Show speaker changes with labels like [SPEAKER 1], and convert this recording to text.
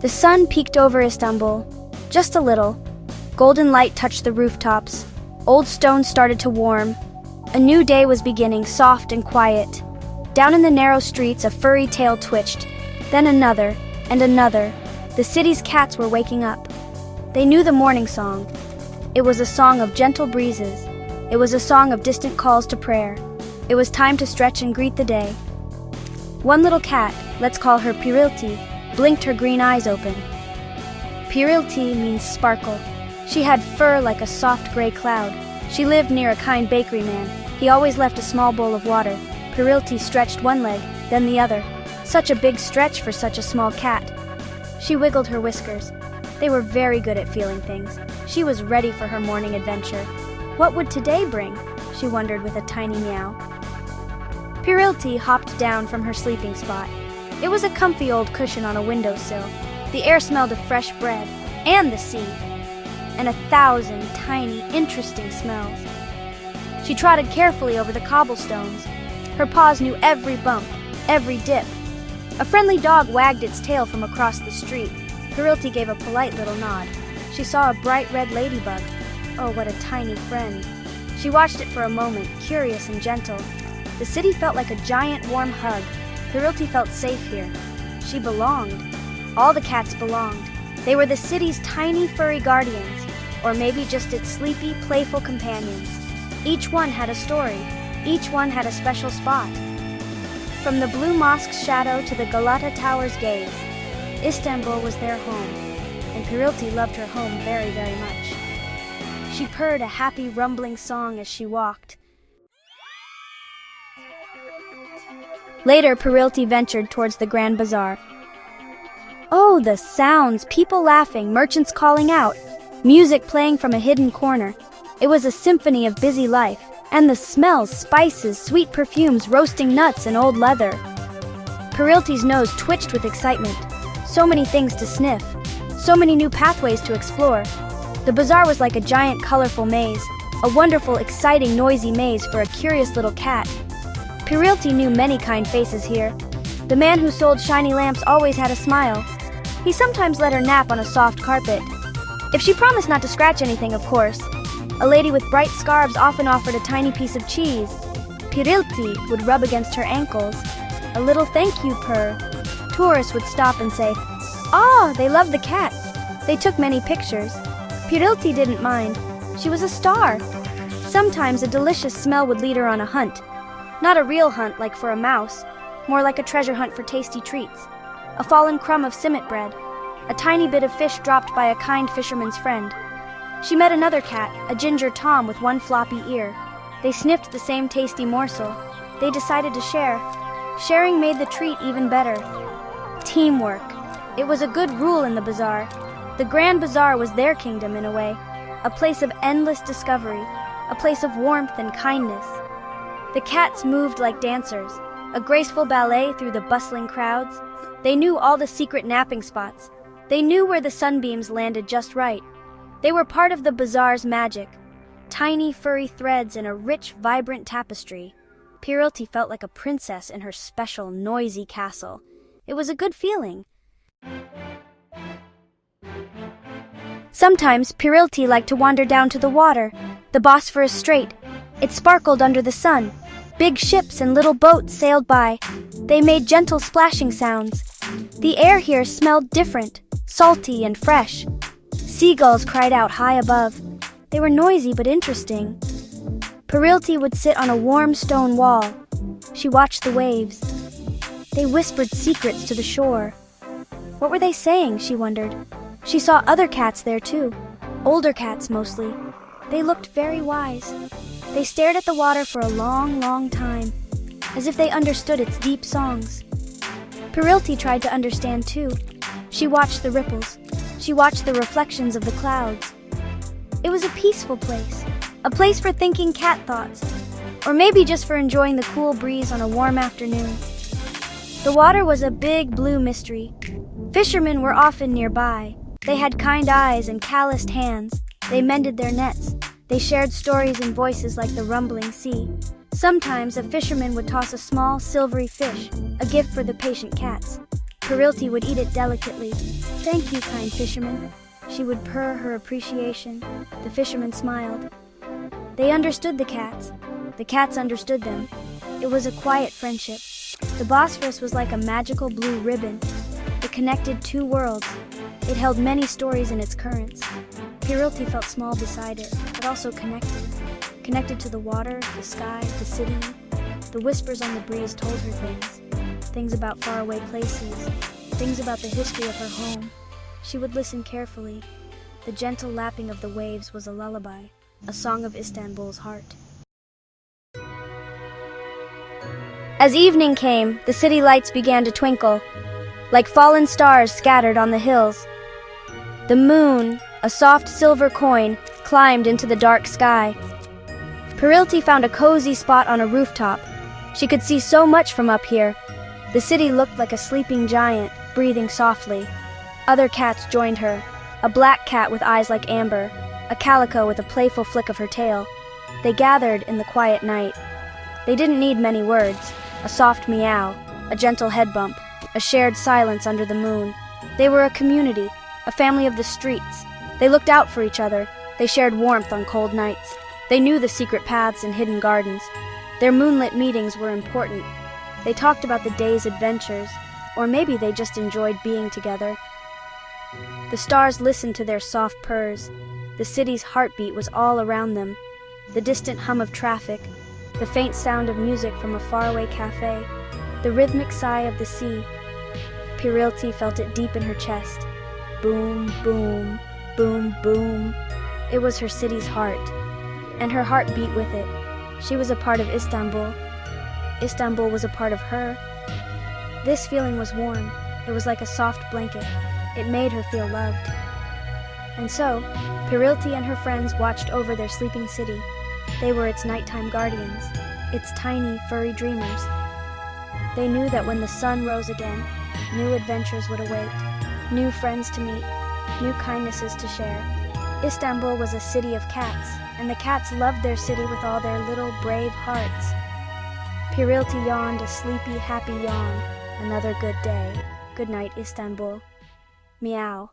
[SPEAKER 1] The sun peeked over Istanbul, just a little. Golden light touched the rooftops. Old stones started to warm. A new day was beginning, soft and quiet. Down in the narrow streets, a furry tail twitched. Then another, and another. The city's cats were waking up. They knew the morning song. It was a song of gentle breezes. It was a song of distant calls to prayer. It was time to stretch and greet the day. One little cat, let's call her Pirilti, blinked her green eyes open. Pirilti means sparkle. She had fur like a soft gray cloud. She lived near a kind bakery man. He always left a small bowl of water. Pirilti stretched one leg, then the other. Such a big stretch for such a small cat. She wiggled her whiskers. They were very good at feeling things. She was ready for her morning adventure. What would today bring? She wondered with a tiny meow. Pirilti hopped down from her sleeping spot. It was a comfy old cushion on a windowsill. The air smelled of fresh bread, and the sea, and 1,000 tiny, interesting smells. She trotted carefully over the cobblestones. Her paws knew every bump, every dip. A friendly dog wagged its tail from across the street. Pirilti gave a polite little nod. She saw a bright red ladybug. Oh, what a tiny friend. She watched it for a moment, curious and gentle. The city felt like a giant warm hug. Pirilti felt safe here. She belonged. All the cats belonged. They were the city's tiny furry guardians, or maybe just its sleepy, playful companions. Each one had a story. Each one had a special spot. From the Blue Mosque's shadow to the Galata Tower's gaze, Istanbul was their home, and Pirilti loved her home very, very much. She purred a happy, rumbling song as she walked. Later, Pirilti ventured towards the Grand Bazaar. Oh, the sounds! People laughing, merchants calling out, music playing from a hidden corner. It was a symphony of busy life, and the smells, spices, sweet perfumes, roasting nuts, and old leather. Pirilti's nose twitched with excitement. So many things to sniff, so many new pathways to explore. The bazaar was like a giant, colorful maze, a wonderful, exciting, noisy maze for a curious little cat. Pirilti knew many kind faces here. The man who sold shiny lamps always had a smile. He sometimes let her nap on a soft carpet. If she promised not to scratch anything, of course. A lady with bright scarves often offered a tiny piece of cheese. Pirilti would rub against her ankles. A little thank you purr. Tourists would stop and say, "Ah, they love the cats." They took many pictures. Pirilti didn't mind. She was a star. Sometimes a delicious smell would lead her on a hunt. Not a real hunt like for a mouse, more like a treasure hunt for tasty treats. A fallen crumb of simmet bread, a tiny bit of fish dropped by a kind fisherman's friend. She met another cat, a ginger Tom with one floppy ear. They sniffed the same tasty morsel. They decided to share. Sharing made the treat even better. Teamwork. It was a good rule in the bazaar. The Grand Bazaar was their kingdom in a way, a place of endless discovery, a place of warmth and kindness. The cats moved like dancers, a graceful ballet through the bustling crowds. They knew all the secret napping spots. They knew where the sunbeams landed just right. They were part of the bazaar's magic. Tiny furry threads in a rich, vibrant tapestry. Pirilti felt like a princess in her special, noisy castle. It was a good feeling. Sometimes Pirilti liked to wander down to the water, the Bosphorus Strait. It sparkled under the sun. Big ships and little boats sailed by. They made gentle splashing sounds. The air here smelled different, salty and fresh. Seagulls cried out high above. They were noisy but interesting. Pirilti would sit on a warm stone wall. She watched the waves. They whispered secrets to the shore. What were they saying, she wondered. She saw other cats there too, older cats mostly. They looked very wise. They stared at the water for a long, long time, as if they understood its deep songs. Pirilti tried to understand too. She watched the ripples. She watched the reflections of the clouds. It was a peaceful place, a place for thinking cat thoughts, or maybe just for enjoying the cool breeze on a warm afternoon. The water was a big blue mystery. Fishermen were often nearby. They had kind eyes and calloused hands. They mended their nets. They shared stories and voices like the rumbling sea. Sometimes a fisherman would toss a small, silvery fish, a gift for the patient cats. Perilti would eat it delicately. "Thank you, kind fisherman." She would purr her appreciation. The fisherman smiled. They understood the cats. The cats understood them. It was a quiet friendship. The Bosphorus was like a magical blue ribbon. It connected two worlds. It held many stories in its currents. Perilti felt small beside it, but also connected. Connected to the water, the sky, the city. The whispers on the breeze told her things. Things about faraway places. Things about the history of her home. She would listen carefully. The gentle lapping of the waves was a lullaby, a song of Istanbul's heart. As evening came, the city lights began to twinkle, like fallen stars scattered on the hills. The moon, a soft silver coin, climbed into the dark sky. Perilti found a cozy spot on a rooftop. She could see so much from up here. The city looked like a sleeping giant, breathing softly. Other cats joined her, a black cat with eyes like amber, a calico with a playful flick of her tail. They gathered in the quiet night. They didn't need many words. A soft meow, a gentle head bump, a shared silence under the moon. They were a community, a family of the streets. They looked out for each other. They shared warmth on cold nights. They knew the secret paths and hidden gardens. Their moonlit meetings were important. They talked about the day's adventures, or maybe they just enjoyed being together. The stars listened to their soft purrs. The city's heartbeat was all around them. The distant hum of traffic, the faint sound of music from a faraway cafe, the rhythmic sigh of the sea. Perilti felt it deep in her chest. Boom, boom, boom, boom. It was her city's heart, and her heart beat with it. She was a part of Istanbul. Istanbul was a part of her. This feeling was warm. It was like a soft blanket. It made her feel loved. And so, Perilti and her friends watched over their sleeping city. They were its nighttime guardians, its tiny, furry dreamers. They knew that when the sun rose again, new adventures would await, new friends to meet, new kindnesses to share. Istanbul was a city of cats, and the cats loved their city with all their little brave hearts. Perilti yawned a sleepy, happy yawn. Another good day. Good night, Istanbul. Meow.